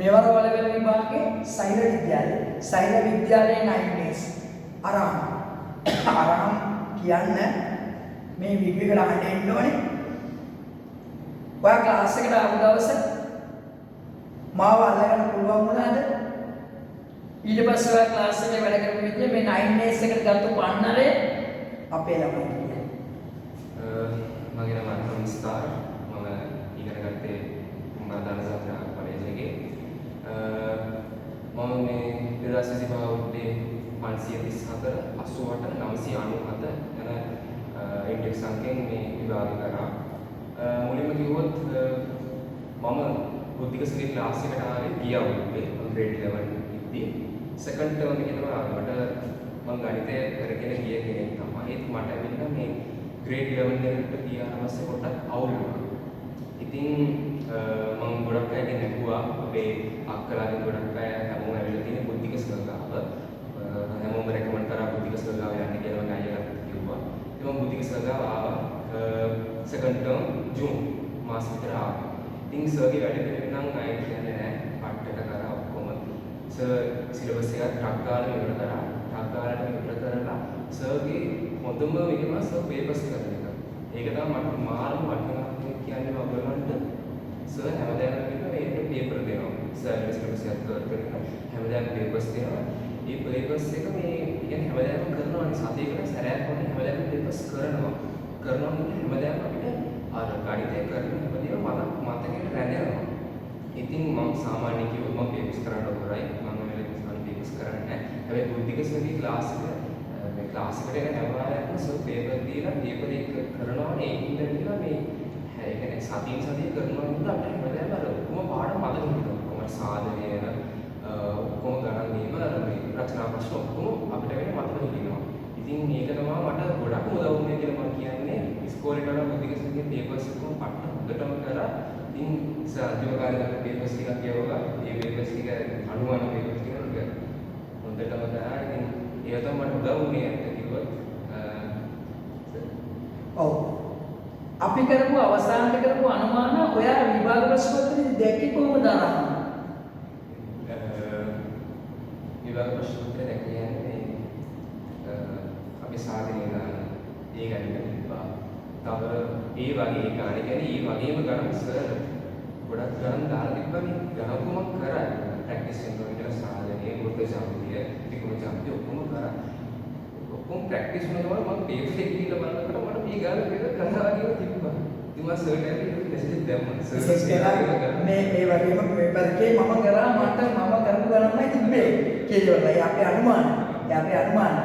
මෙවර වලවැල විභාගයේ සෛල විද්‍යාලයේ 9 days අරහම් කියන්න මේ විවිධ අහන්න එන්න ඕනේ. ඔයා ක්ලාස් එකට ආපු දවස මාව අල්ලගන්න පුළුවන් වුණාද? ඊට පස්සේ ඔයා ක්ලාස් එකේ වැඩ කරපු විදිය මේ 9 days එකට ගත්ත පන්නරේ අපේ ළමයි කියන්නේ. මගේ නම අනුන් ස්ටාර්. මම ඉගෙන ගත්තේ මරදාන සත්‍යා කොලෙජ් එකේ. මම මේ 2025 අවුරුද්දේ 534 88 997 යන ඉන්ඩෙක්ස් අංකයෙන් මේ විභාගය කරා. මුලින්ම කිව්වොත් මම බුද්ධික ශ්‍රී ක්ලාස් එකට ආවේ ගිය අවුරුද්දේ grade 11 ඉද්දී සෙකන්ඩ් ටර්ම් එකේ තමයි ආවේ. මම ගණිතය කරගෙන ගිය කෙනෙක් තමයි. ඒත් මට වෙන්න මේ grade 11 එකට ගියාම පස්සේ පොඩ්ඩක් අවුල් වුණා. ඉතින් මම ගොඩක් අයගෙන් ඇහුවා අපේ අක්කලාගෙන් ගොඩක් අය හැමෝම ඇවිල්ලා තියෙන බුද්ධික ස්කල්ගාව. හැමෝම රෙකමන්ඩ් කරා බුද්ධික ස්කල්ගාව යන්න කියලා මම අයියලා කිව්වා. ඉතින් මම බුද්ධික ස්කල්ගාව ආවා සෙකන්ඩ් ටර්ම් ජූන් මාස විතර ආවා. ඉතින් සර්ගේ වැඩ පිළිවෙල නම් අය කියන්නේ නැහැ. පට්ටට කරා ඔක්කොම. සර් සිලබස් එක ට්‍රක් ගාලා ඉවර කරා. ට්‍රක් ගාලාට ඉවර කරලා සර්ගේ හොඳම විදිහම සර් පේපර්ස් කරන එක. ඒක තමයි මට මාළු වටිනා කියන්නේ ඔයගොල්ලන්ට සර් හැමදාම කියන මේ පේපර් දෙනවා. සර් සිලබස් එක කරගෙන හැමදාම පේපර්ස් දෙනවා. මේ පේපර්ස් එක මේ කියන්නේ හැමදාම කරනවානේ සතියකට සැරයක් වගේ හැමදාම පේපර්ස් කරනවා. කරනවා කියන්නේ හැමදාම අපිට අර ගණිතය කරන හැමදේම මතකෙට රැඳෙනවා. ඉතින් මම සාමාන්‍ය කිව්වොත් මම පේපර්ස් කරන්න ඕනයි. මම වෙලෙත් පේපර්ස් කරන්නේ නැහැ. හැබැයි බුද්ධික සර්ගේ ක්ලාස් එක මේ ක්ලාස් එකට එන හැම වෙලාවෙම සර් පේපර් දීලා පේපර් එක කරනවානේ ඒකින්ද කියලා මේ ඒ කියන්නේ සතිය කරනවා නේද අපිට හැමදාම අර ඔක්කොම පාඩම් මතක හිටිනවා. ඔක්කොම සාධනය ඔක්කොම ගණන් දීම මේ රචනා ප්‍රශ්න ඔක්කොම අපිට වෙන මතක හිටිනවා. ඉතින් මේක තමයි මට ගොඩක් උදව් වුණේ කියලා මම කියන්නේ. ඉස්කෝලේ වල බුද්ධික සර්ගේ පේපර්ස් ඔක්කොම පට්ට හොඳටම කරා. ඉතින් අන්තිම කාලේ ගත්ත පේපර්ස් ටිකක් කියවුවා. ඒ පේපර්ස් ටික අනුමාන පේපර්ස් ටික හොඳටම කරා. ඉතින් ඒක තමයි මට උදව් වුණේ අන්තිමට කිව්වොත්. ඔව්. අපි කරපු අවසානට කරපු අනුමාන ඔයා විභාග ප්‍රශ්න පත්‍රයේ දැක්කේ කොහොමද අරහම? විභාග ප්‍රශ්න පත්‍රය දැක්කේ අපි සාධනය දාන ඒ ගණන් තිබ්බා. තව ඒ වගේ ගණන් කියන්නේ ඒ වගේම ගණන් සර් ගොඩක් ගණන් දාලා තිබ්බනේ. ගණකුමක් කරා. ප්‍රැක්ටිස් කරනවා කියලා සාධනයේ වෘත්ත ජාමිතිය, ත්‍රිකෝණ ජාමිතිය ඔක්කොම කරා. ඔක්කොම ප්‍රැක්ටිස් කරනවා මම පේපර් එක දීලා බලනකොට මට මේ ගාන පේපර් කරා කියලා තිබ්බා. ඉතින් මම සර්ට ඇවිල්ලා මෙසේජ් දැම්මා. සර් මේ වගේම පේපර් එකේ මම කරා මම කරපු ගණන්මයි තිබ්බේ. කියනවා අපේ අනුමාන.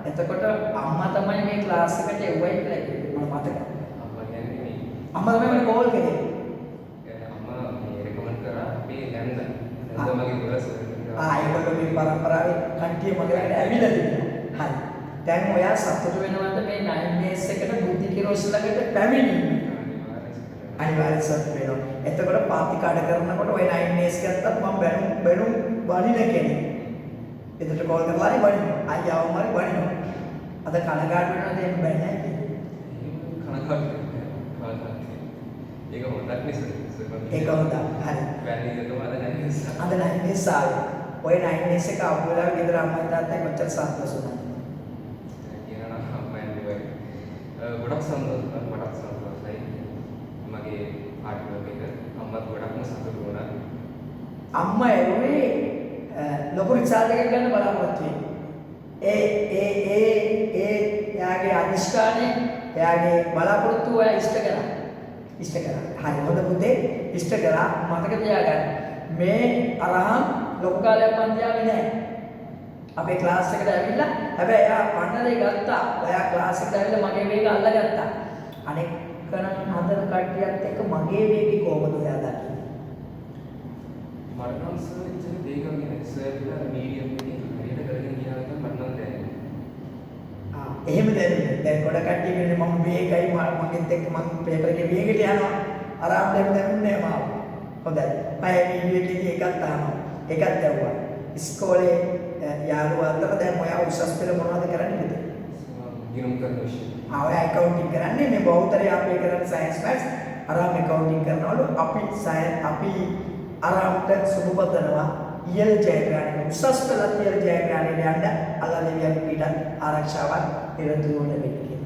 එතකොට අම්මා තමයි මේ ක්ලාස් එකට එව්වයි කියලා කිව්වේ මම මතකයි. අම්මා කියන්නේ අම්මා තමයි මට කෝල් කරේ. අම්මා මේ රෙකමන්ඩ් කරා අපේ නැන්ද මගේ ගොඩක් ඒගොල්ලෝ මේ පරම්පරාවේ කන්ටිය මගේ ළඟට ඇවිල්ලා තිබුණා. හරි. දැන් ඔයා සතුටු වෙනවද මේ 9 days එකට බුද්ධි කිරෝස් ළඟට පැමිණීම? අනිවාර්යයෙන් සතුටු වෙනවා. එතකොට පාති කඩ කරනකොට ඔය 9 days ගත්තත් මම බැනුම් වඩින කෙනෙක්. එතකොට කෝල් කරලා හරි වඩිනවා. අයියාවම හරි වඩිනවා. අද කනගාටු වෙනවද එහෙම බෑ නෑ කියන්නේ. කනගාටු ඒක හොඳක් නේ ඒක හොඳයි. හරි. වැන්නේ දෙකම අද නැහැ. අද 9 days ආවේ. ඔය 9 days එක ආපු වෙලාවේ ගෙදර අම්මයි තාත්තයි කොච්චර සතුටු වුණාද? ගොඩක් සතුටුයි. මගේ ආර්ට් වර්ක් එක අම්මත් ගොඩක්ම සතුටු වුණා. අම්මා එරුවේ ලොකු රිසල්ට් එකක් ගන්න බලාපොරොත්තු වෙන්නේ. එයාගේ අදිෂ්ඨානේ එයාගේ බලාපොරොත්තු ඔයා ඉෂ්ට කරා. හරි හොඳ පුතේ ඉෂ්ට කරා මතක තියාගන්න. මේ අරහම් ලොකු කාලයක් පන්තියාවේ නැහැ. අපේ ක්ලාස් එකට ඇවිල්ලා හැබැයි එයා පන්නරේ ගත්තා. ඔයා ක්ලාස් එකට ඇවිල්ලා මගේ වේගය අල්ලගත්තා. අනෙක් කන හතර කට්ටියත් එක්ක මගේ වේගය කොහොමද ඔයා දකින්නේ? මට නම් සර් ඉතින් වේගම් නේ සර් කියලා මීඩියම් එකේ හරියට කරගෙන ගියා නම් මට නම් දැනෙන්නේ. එහෙම දැනෙන්නේ. දැන් ගොඩ කට්ටිය කියන්නේ මම වේගයි මගෙත් එක්ක මම පේපර් එකේ වේගෙට යනවා. අරාම් දැම්මේ මාව. හොඳයි. මම වීඩියෝ එකේ එකක් තානවා. එකක් දැව්වා. ඉස්කෝලේ යාළුවා අතර දැන් ඔයා උසස් පෙළ මොනවද කරන්නේ පුතේ? ගිණුම් කරන විෂය. ඔයා ඇකවුන්ටිංగ్ කරන්නේ මේ බෞද්ධරේ අපි කරන්නේ සයන්ස් මැත්ස් අරම ඇකවුන්ටිංగ్ කරනවලු අපි අරාම්ට සුබපතනවා ඉහළ ජයග්‍රහණය උසස් පෙළ ඉහළ ජයග්‍රහණයට යන්න අල්ලා දෙවියන් පිටත් ආරක්ෂාවක් නිරතුරුව ලැබෙන්න.